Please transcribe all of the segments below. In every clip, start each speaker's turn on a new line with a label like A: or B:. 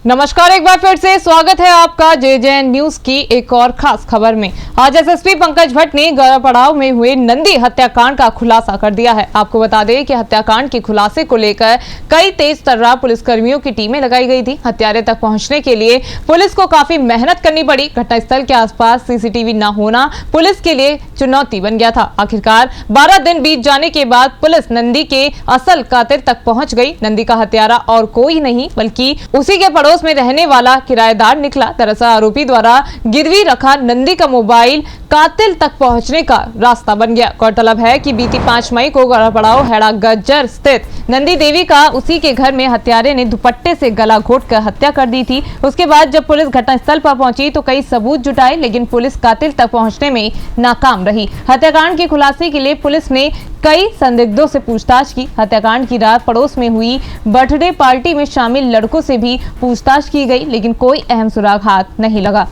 A: नमस्कार, एक बार फिर से स्वागत है आपका JJN न्यूज की एक और खास खबर में। आज एसएसपी पंकज भट्ट ने गौरापड़ाव में हुए नंदी हत्याकांड का खुलासा कर दिया है। आपको बता दें कि हत्याकांड के खुलासे को लेकर कई तेज तर्रार पुलिसकर्मियों की टीमें लगाई गई थी। हत्यारे तक पहुंचने के लिए पुलिस को काफी मेहनत करनी पड़ी। घटनास्थल के आसपास सीसीटीवी न होना पुलिस के लिए चुनौती बन गया था। आखिरकार 12 दिन बीत जाने के बाद पुलिस नंदी के असल कातिल तक पहुंच गई। नंदी का हत्यारा और कोई नहीं बल्कि उसी के पड़ोस में रहने वाला किराएदार निकला। दरअसल आरोपी द्वारा गिरवी रखा नंदी का मोबाइल कातिल तक पहुंचने का रास्ता बन गया। गौरतलब है कि बीती 5 मई को गौरापड़ाव हेड़ा गज्जर स्थित नंदी देवी का उसी के घर में हत्यारे ने दुपट्टे से गला घोंटकर हत्या कर दी थी। उसके बाद जब पुलिस घटनास्थल पर पहुंची तो कई सबूत जुटाए, लेकिन पुलिस कातिल तक पहुंचने में नाकाम रही। हत्याकांड के खुलासे के लिए पुलिस ने कई संदिग्धों से पूछताछ की। हत्याकांड की रात पड़ोस में हुई बर्थडे पार्टी में शामिल लड़कों से भी पूछताछ की गई, लेकिन कोई अहम सुराग हाथ नहीं लगा।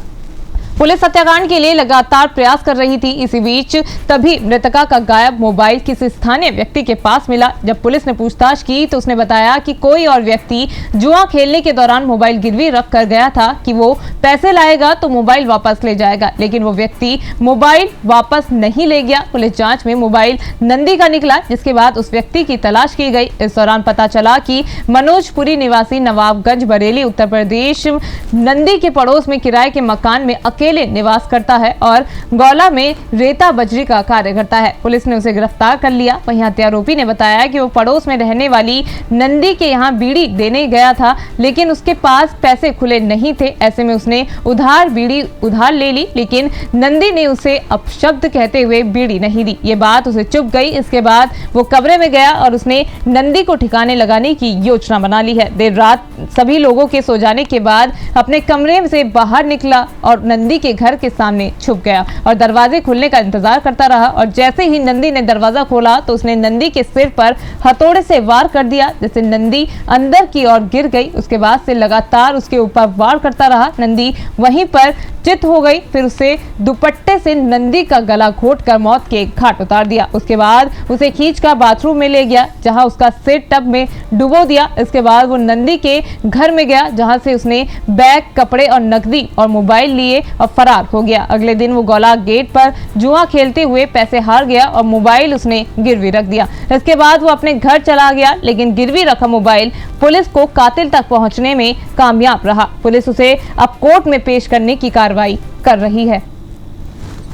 A: पुलिस हत्याकांड के लिए लगातार प्रयास कर रही थी। इसी बीच तभी मृतका का गायब मोबाइल किसी स्थानीय व्यक्ति के पास मिला। जब पुलिस ने पूछताछ की तो उसने बताया कि कोई और व्यक्ति जुआ खेलने के दौरान मोबाइल गिरवी रख कर गया था कि वो पैसे लाएगा तो मोबाइल वापस ले जाएगा, लेकिन वो व्यक्ति मोबाइल वापस नहीं ले गया। पुलिस जांच में मोबाइल नंदी का निकला, जिसके बाद उस व्यक्ति की तलाश की गई। इस दौरान पता चला कि मनोजपुरी निवासी नवाबगंज बरेली उत्तर प्रदेश नंदी के पड़ोस में किराए के मकान में अकेले निवास करता है और गौला में रेता बजरी का कार्य करता है। पुलिस ने उसे गिरफ्तार कर लिया। वहीं हत्यारोपी ने बताया कि वो पड़ोस में रहने वाली नंदी के यहाँ बीड़ी देने गया था, लेकिन उसके पास पैसे खुले नहीं थे। ऐसे में उसने बीड़ी उधार ले ली, लेकिन नंदी ने उसे अपशब्द कहते हुए बीड़ी नहीं दी। ये बात उसे चुभ गई। इसके बाद वो कमरे में गया और उसने नंदी को ठिकाने लगाने की योजना बना ली है। देर रात सभी लोगों के सो जाने के बाद अपने कमरे से बाहर निकला और नंदी के घर के सामने छुप गया और दरवाजे खुलने का इंतजार करता रहा। और जैसे ही नंदी ने दरवाजा खोला तो उसने नंदी के सिर पर हथौड़े से वार कर दिया, जिससे नंदी अंदर की ओर गिर गई। उसके बाद से लगातार उसके ऊपर वार करता रहा। नंदी वहीं पर चित हो गई। फिर उसे दुपट्टे से नंदी का गला घोंटकर मौत के घाट उतार दिया। उसके बाद उसे खींचकर बाथरूम में ले गया, जहां उसका सिर टब में डुबो दिया। इसके बाद वो नंदी के घर में गया, जहां से उसने बैग, कपड़े और नकदी और मोबाइल लिए और फरार हो गया। अगले दिन वो गौला गेट पर जुआ खेलते हुए पैसे हार गया और मोबाइल उसने गिरवी रख दिया। इसके बाद वो अपने घर चला गया, लेकिन गिरवी रखा मोबाइल पुलिस को कातिल तक पहुंचने में कामयाब रहा। पुलिस उसे अब कोर्ट में पेश करने की कार्रवाई कर रही है।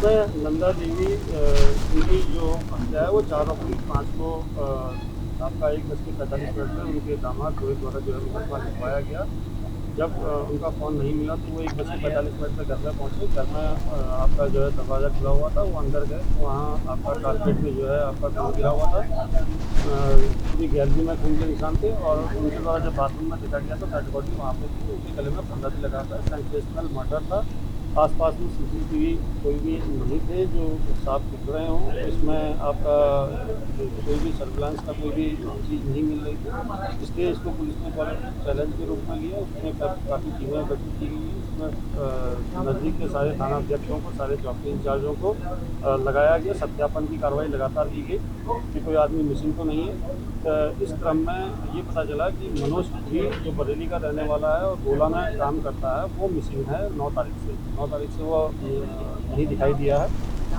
B: नंदा देवी उनकी जो हत्या है वो 4 अप्रैल 5 को आपका 1:45 में उनके दामाद रोहित द्वारा जो है मुकदमा लिखवाया गया। जब उनका फ़ोन नहीं मिला तो वो 1:45 पर घर में पहुँचे। घर में आपका जो है दरवाज़ा खुला हुआ था। वो अंदर गए, वहाँ आपका कारपेट में जो है आपका खून गिरा हुआ था। पूरी गैलरी में खून के निशान थे और उनके द्वारा जब बाथरूम में देखा गया तो डेड बॉडी वहाँ पे थी। उनके गले में फंदा भी लगा था। सेंसेशनल मर्डर था। आसपास में सीसीटीवी कोई भी नहीं थे जो साफ दिख रहे हों। इसमें आपका कोई भी सर्विलांस का कोई भी चीज़ नहीं मिल रही थी, इसलिए इसको पुलिस ने चैलेंज के रूप में लिया। उसमें काफ़ी टीमें गठित की गई। इसमें नज़दीक के सारे थाना अध्यक्षों को, सारे चौकी इंचार्जों को लगाया गया। सत्यापन की कार्रवाई लगातार की गई कि कोई आदमी मिसिंग तो नहीं है। इस क्रम में ये पता चला कि मनोज पुरी जो बरेली का रहने वाला है और गोला में काम करता है, वो मिसिंग है 9 तारीख से वो नहीं दिखाई दिया है।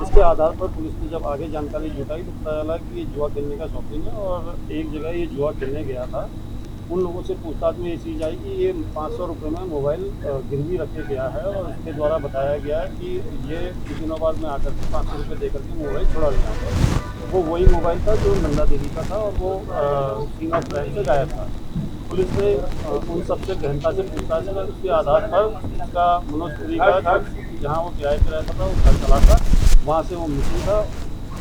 B: इसके आधार पर पुलिस ने जब आगे जानकारी जुटाई तो पता चला कि ये जुआ खेलने का शौकीन है और एक जगह ये जुआ खेलने गया था। उन लोगों से पूछताछ में ये चीज़ आई कि ये 500 रुपये में मोबाइल गिरवी रखे गया है और इसके द्वारा बताया गया है कि ये कुछ दिनों बाद में आकर के 500 रुपये दे करके मोबाइल छुड़ा लिया। वो वही मोबाइल था जो नंदा देवी का था और वो सीन ऑफ क्राइम से गायब था। पुलिस ने उन सबसे गहनता से पूछताछ की। उसके आधार पर उसका मनोजपुरी का जहाँ वो किराए पर रहता था, वो घर चला था, वहाँ से वो मिसिंग था।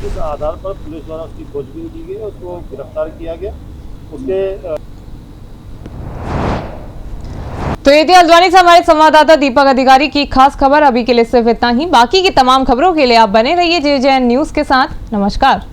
B: इस आधार पर पुलिस द्वारा उसकी खोजबीन की गई, उसको गिरफ्तार किया गया। उसके
A: तो ये थी हल्द्वानी से हमारे संवाददाता दीपक अधिकारी की खास खबर। अभी के लिए सिर्फ इतना ही। बाकी की तमाम खबरों के लिए आप बने रहिए JJN न्यूज के साथ। नमस्कार।